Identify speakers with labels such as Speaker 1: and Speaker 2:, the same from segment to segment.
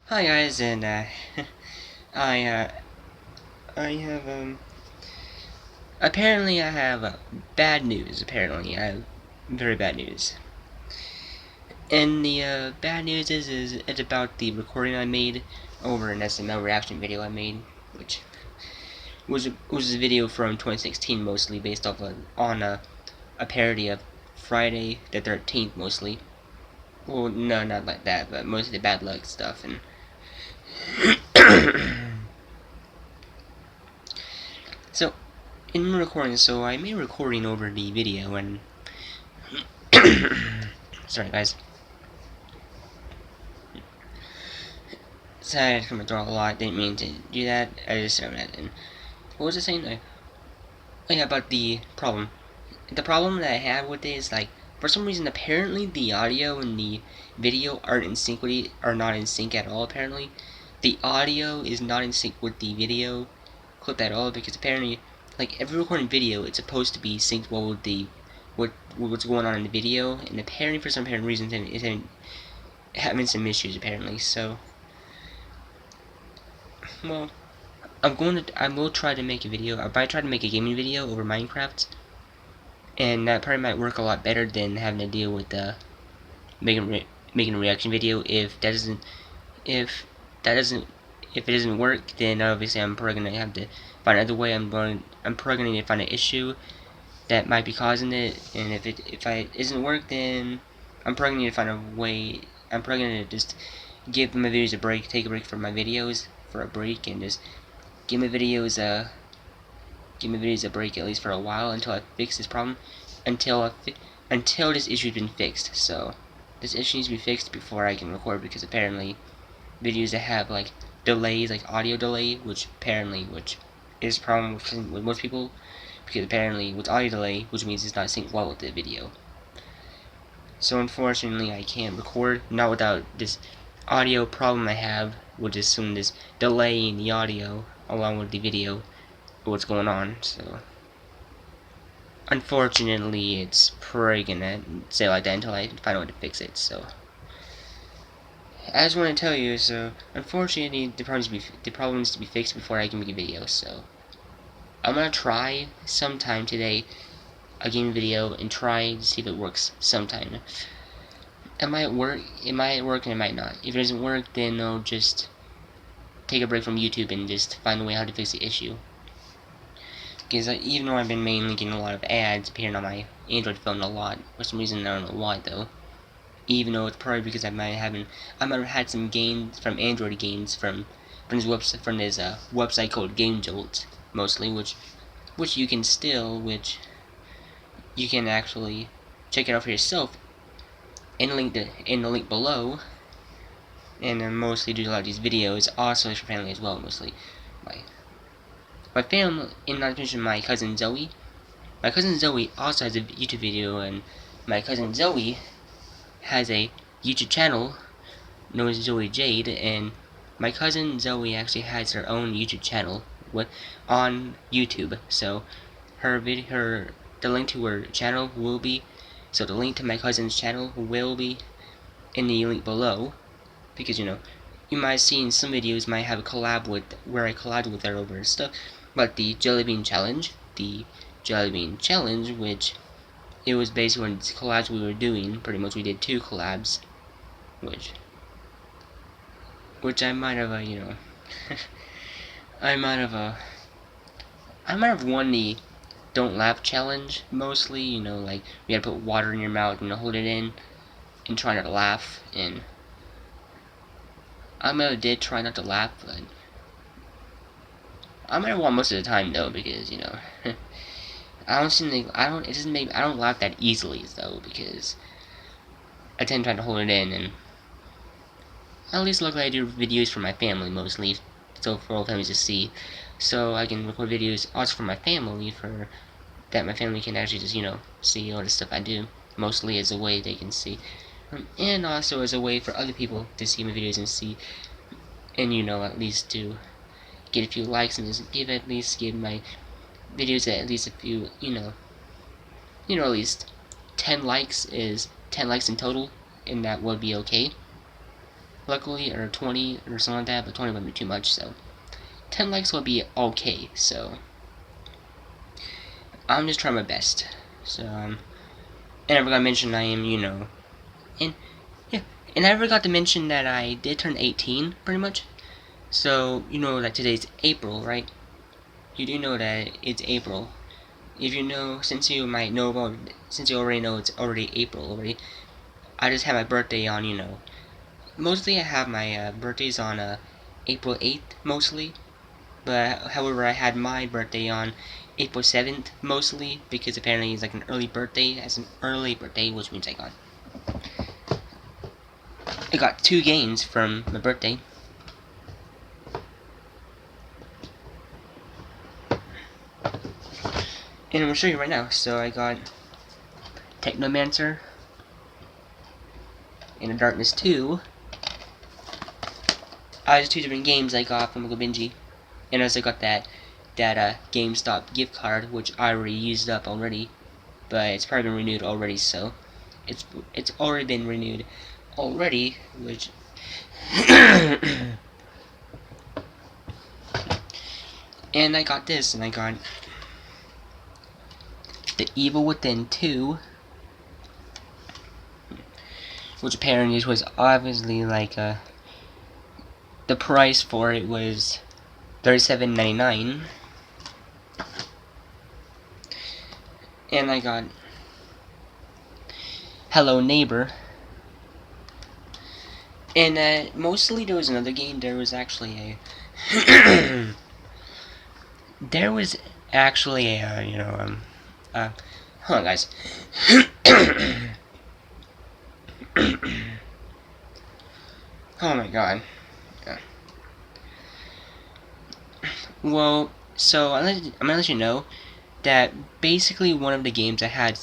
Speaker 1: Hi guys, and I I have apparently I have bad news. Apparently, I have very bad news. And the bad news is it's about the recording I made over an SML reaction video I made, which was a video from 2016, mostly based off on a parody of Friday the 13th, mostly. Well, no, not like that, but mostly the bad luck stuff and. So, in recording, so I made a recording over the video and sorry guys. Sorry, I come to draw a lot. Didn't mean to do that. I just said that. And what was I saying? Oh yeah, about the problem. The problem that I have with it is like for some reason apparently the audio and the video are not in sync at all. Apparently, the audio is not in sync with the video clip at all because apparently, like every recording video, it's supposed to be synced well with the what's going on in the video, and apparently for some apparent reason it's having some issues apparently. So, well, I will try to make a video. I might try to make a gaming video over Minecraft, and that probably might work a lot better than having to deal with making a reaction video. If that doesn't if it doesn't work, then obviously I'm probably gonna have to find another way. I'm probably gonna need to find an issue that might be causing it, and if it isn't work, then I'm probably gonna need to find a way. I'm probably gonna just give my videos a break, take a break from my videos for a break, and just give my videos a break at least for a while until I fix this problem, until this issue's been fixed. So this issue needs to be fixed before I can record because apparently videos that have like delays, like audio delay, which is a problem with most people because apparently with audio delay, which means it's not synced well with the video. So unfortunately, I can't record not without this audio problem I have, which is some this delay in the audio along with the video, what's going on. So unfortunately, it's probably gonna stay like that until I find a way to fix it. So I just want to tell you, so unfortunately, the problem needs to be fixed before I can make a video. So I'm gonna try sometime today a game video and try to see if it works sometime. It might work, and it might not. If it doesn't work, then I'll just take a break from YouTube and just find a way how to fix the issue. Because even though I've been mainly getting a lot of ads appearing on my Android phone a lot, for some reason I don't know why though. Even though it's probably because I might have had some games from Android games from his website called Game Jolt mostly, which you can actually check it out for yourself in the link below. And I mostly do a lot of these videos also for family as well, mostly my family, and not to mention my cousin Zoe. My cousin Zoe also has a YouTube video, and my cousin Zoe has a YouTube channel known as Zoe Jade, and my cousin Zoe actually has her own YouTube channel on YouTube. So the link to her channel will be, so the link to my cousin's channel will be in the link below, because you might have seen some videos might have a collab where I collabed with her over stuff, but the Jelly Bean Challenge, which it was basically on collabs we were doing. Pretty much, we did 2 collabs, which I might have I might have won the Don't Laugh challenge mostly. Like we had to put water in your mouth and hold it in and try not to laugh. And I might have did try not to laugh, but I might have won most of the time though because I don't laugh that easily though because I tend to try to hold it in, and at least luckily I do videos for my family mostly, so for all families to see, so I can record videos also for my family for that my family can actually just see all the stuff I do, mostly as a way they can see, and also as a way for other people to see my videos and see, and at least to get a few likes and just give my videos at least a few, at least 10 likes is 10 likes in total, and that would be okay. luckily, or 20 or something like that, but 20 would be too much, so 10 likes would be okay, so I'm just trying my best. So, and I forgot to mention I am, and yeah, and I forgot to mention that I did turn 18, pretty much. So, you know that today's April, right? You do know that it's April. If you know, since you might know about, since you already know it's already April already, I just had my birthday on, mostly I have my birthdays on April 8th, mostly. But however, I had my birthday on April 7th, mostly, because apparently it's like an early birthday, which means I got 2 games from my birthday. And I'm gonna show you right now. So I got Technomancer, and the Darkness 2. There's 2 different games I got from Gobinji. And I also got that GameStop gift card, which I already used up already. But it's probably been renewed already, so it's already been renewed already, which and I got this, and I got The Evil Within 2, which apparently was obviously like the price for it was $37.99, and I got Hello Neighbor, and mostly there was another game. There was actually a there was actually a hold on, guys. Oh my god. Yeah. Well, so I'm gonna let you know that basically one of the games I had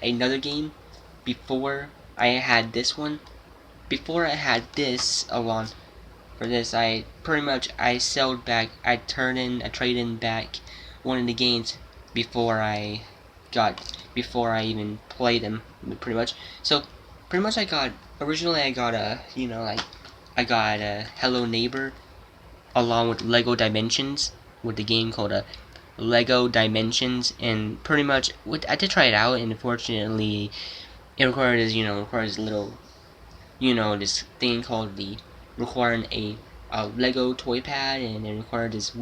Speaker 1: another game before I had this one. Before I had this along for this, I traded in back one of the games before I even played them, pretty much. So pretty much originally I got a Hello Neighbor along with Lego Dimensions, with the game called Lego Dimensions, and pretty much I did try it out, and unfortunately it requires a little this thing called requiring a Lego toy pad, and it required these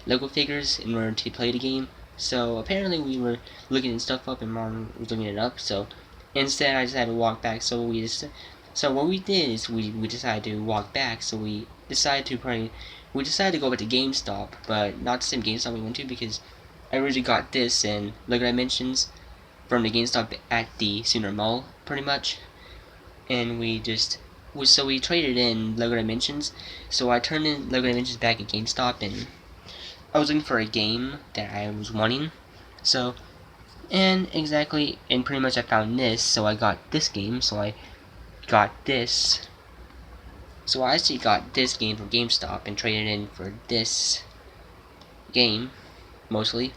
Speaker 1: Lego figures in order to play the game. So apparently we were looking stuff up, and Mom was looking it up. So instead, I decided to walk back. So what we did is we decided to walk back. So we decided to go back to GameStop, but not the same GameStop we went to, because I originally got this and Lego Dimensions from the GameStop at the Sooner Mall, pretty much. And we traded in Lego Dimensions. So I turned in Lego Dimensions back at GameStop, and I was looking for a game that I was wanting. So, and pretty much I found this, so I got this game, so I got this. So I actually got this game from GameStop and traded in for this game, mostly.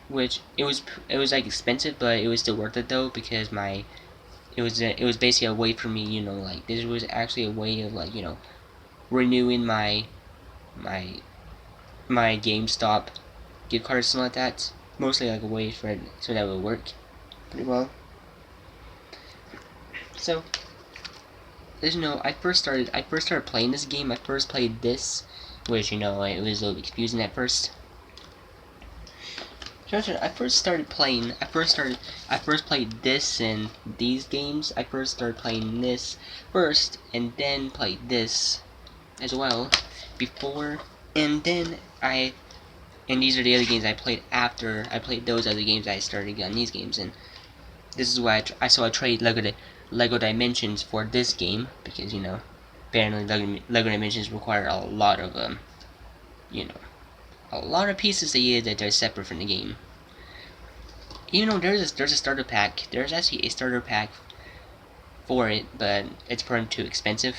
Speaker 1: Which, it was like expensive, but it was still worth it though, because it was basically a way for me, like, this was actually a way of, like, renewing my GameStop gift card or something like that. Mostly like a way for it so that would work pretty well. So, as you know, I first started playing this game. I first played this, which it was a little bit confusing at first. I first played this and these games. I first started playing this first, and then played this as well before, and then and these are the other games I played after I played those other games. I started on these games, and this is why I traded Lego Dimensions for this game, because apparently Lego Dimensions require a lot of a lot of pieces that are separate from the game. Even though there's a starter pack, there's actually a starter pack for it, but it's probably too expensive.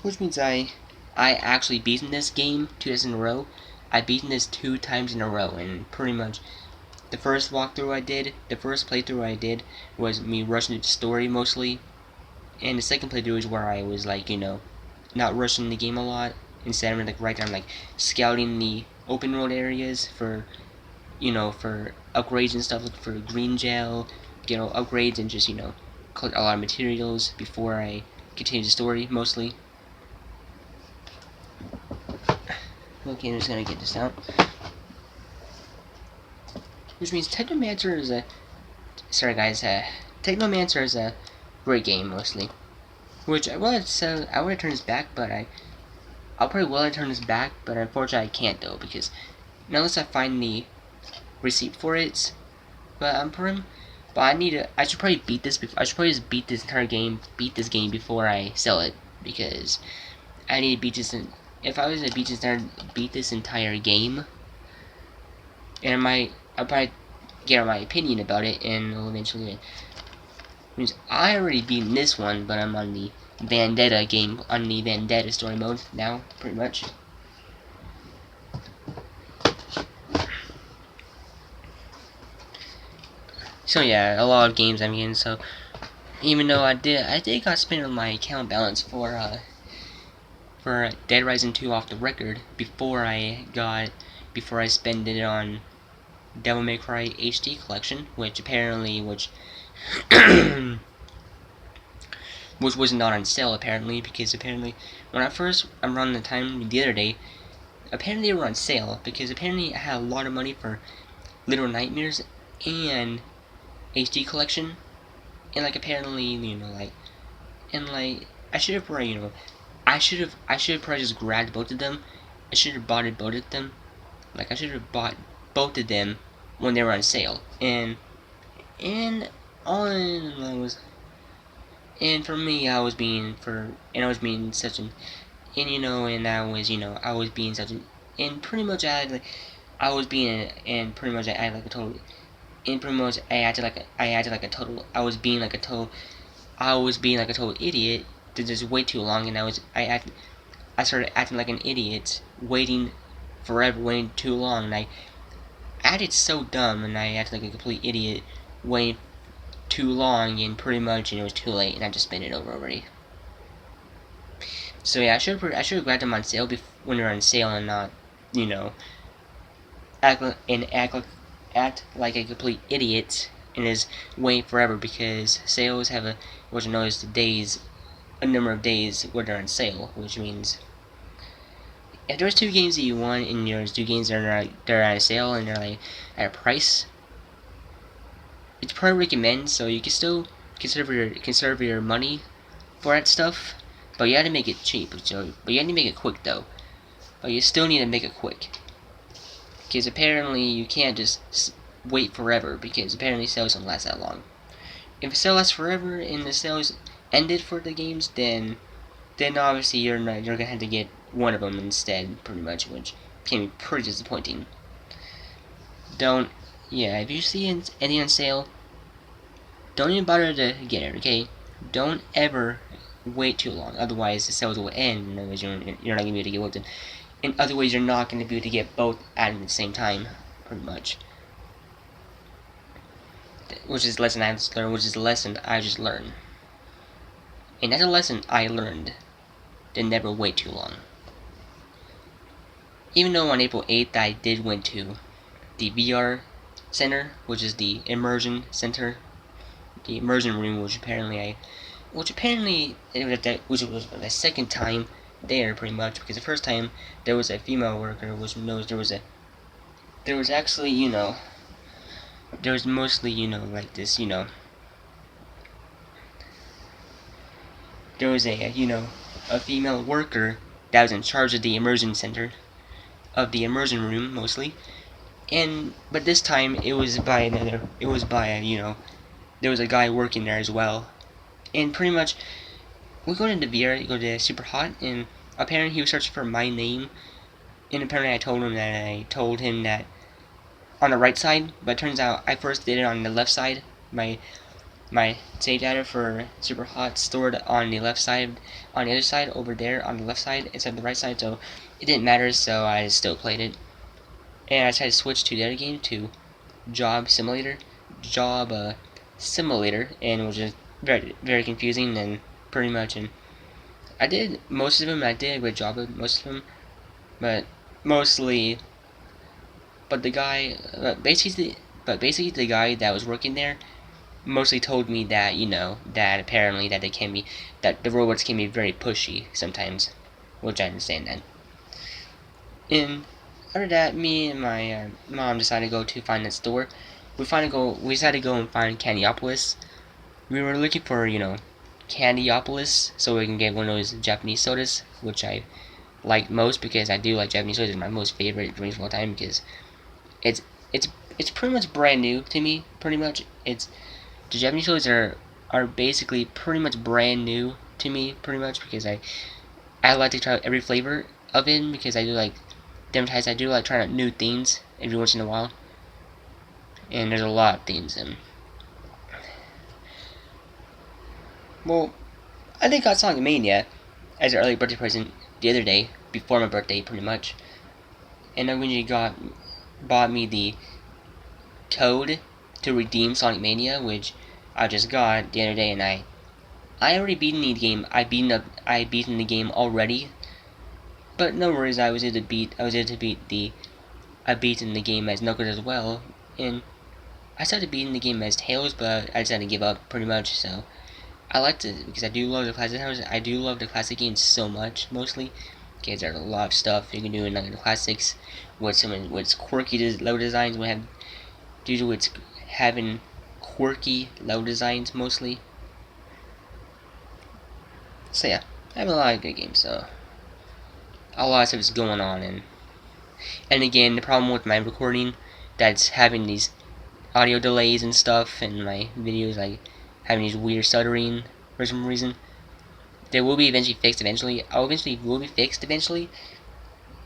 Speaker 1: Which means I actually beaten this game 2 days in a row. I beaten this 2 times in a row, and pretty much the first playthrough I did was me rushing through the story mostly, And the second playthrough is where I was like, not rushing the game a lot. Instead, I'm like right there, I'm like scouting the open world areas for, for upgrades and stuff, looking for green gel, upgrades, and just, collect a lot of materials before I continue the story, mostly. Okay, I'm just gonna get this out. Which means Technomancer is a... Sorry guys, Technomancer is a great game, mostly. Which, I would have turned this back, but I'll probably will have turned this back, but unfortunately I can't though, because unless I find the receipt for it, but I should probably beat this, I should probably just beat this game before I sell it, because I need to beat this, if I was to beat this entire game, and I'll probably get my opinion about it, and I'll eventually win. Means I already beaten this one, but I'm on the Vendetta game, on the Vendetta story mode now, pretty much. So yeah, a lot of games I'm getting. So even though I did got spent on my account balance for Dead Rising 2 off the record before I spent it on Devil May Cry HD collection, which was not on sale apparently, because apparently when I'm running the time the other day, apparently they were on sale, because apparently I had a lot of money for Little Nightmares and HD collection, and like apparently I should have probably I should have probably just grabbed both of them. I should have bought both of them. Like I should have bought both of them when they were on sale, and all in was. And for me, I was being such an, and I was being such an, and pretty much I was being, and pretty much I acted like a total, and pretty much I acted like a total, I was being like a total idiot to just wait too long, and I started acting like an idiot, waiting too long, and I acted so dumb, and I acted like a complete idiot, waiting too long, and pretty much it was too late, and I just spent it over already. So yeah, I should have grabbed them on sale when they're on sale, and not act like a complete idiot and just wait forever, because sales have a number of days where they're on sale, which means if there's 2 games that you want and there's 2 games that are on sale and they're like at a price, it's probably recommend, so you can still conserve your money for that stuff, but you have to make it cheap. But you have to make it quick though. But you still need to make it quick, because apparently you can't just wait forever, because apparently sales don't last that long. If a sale lasts forever and the sales ended for the games, then obviously you're gonna have to get one of them instead, pretty much, which can be pretty disappointing. If you see any on sale, don't even bother to get it, okay? Don't ever wait too long, otherwise the sales will end, and otherwise you're not going to be able to get both. In other ways, you're not going to be able to get both at the same time, pretty much. Which is a lesson I just learned, I just learned. And that's a lesson I learned, to never wait too long. Even though on April 8th I did went to the VR center, which is the immersion center, the immersion room, which was the second time there, pretty much, because the first time there was a female worker, which knows there was actually, there was mostly, like this, there was a female worker that was in charge of the immersion center, of the immersion room, mostly. But this time it was by there was a guy working there as well. And pretty much, we go into VR, go to Super Hot, and apparently he was searching for my name, and apparently I told him that on the right side, but it turns out I first did it on the left side. My save data for Super Hot stored on the left side, on the other side over there on the left side instead of the right side, so it didn't matter, so I still played it. And I tried to switch to the other game, to Job Simulator, and it was just very, very confusing, and pretty much, and I did most of them. I did a good job of most of them, but mostly, but the guy, basically the guy that was working there mostly told me that, that apparently that that the robots can be very pushy sometimes, which I understand that. And after that, me and my mom decided to go to find that store. We decided to go and find Candyopolis. We were looking for, Candyopolis, so we can get one of those Japanese sodas, which I like most because I do like Japanese sodas. It's my most favorite drinks of all time because it's it's it's pretty much brand new to me. Pretty much, the Japanese sodas are basically pretty much brand new to me. Pretty much because I like to try every flavor of it because I do like I do like trying out new things every once in a while, and there's a lot of things. Well, I think I got Sonic Mania as an early birthday present the other day before my birthday, pretty much, and I originally bought me the code to redeem Sonic Mania, which I just got the other day, and I already beaten the game. I beaten the game already, but no worries. I was able to beat I beaten the game as Knuckles as well, and I started beating the game as Tails, but I decided to give up pretty much. So I liked it because I do love the classic games. I do love the classic games so much, mostly because there's a lot of stuff you can do in the classics with quirky level designs. We have due to its having quirky level designs mostly. So yeah, I have a lot of good games. So a lot of stuff is going on, and again, the problem with my recording that's having these audio delays and stuff, and my videos like having these weird stuttering for some reason. They will be eventually fixed eventually. Will be fixed eventually.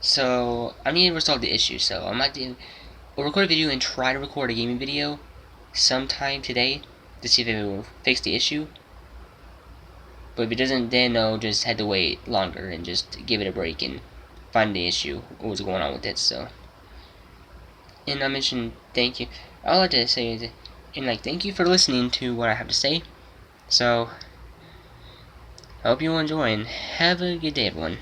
Speaker 1: So I need to resolve the issue. So I might I'll record a video and try to record a gaming video sometime today to see if it will fix the issue. But if it doesn't, then I'll just have to wait longer and just give it a break and find the issue, what was going on with it. So, and I mentioned thank you. All I like to say is, thank you for listening to what I have to say. So, I hope you will enjoy and have a good day, everyone.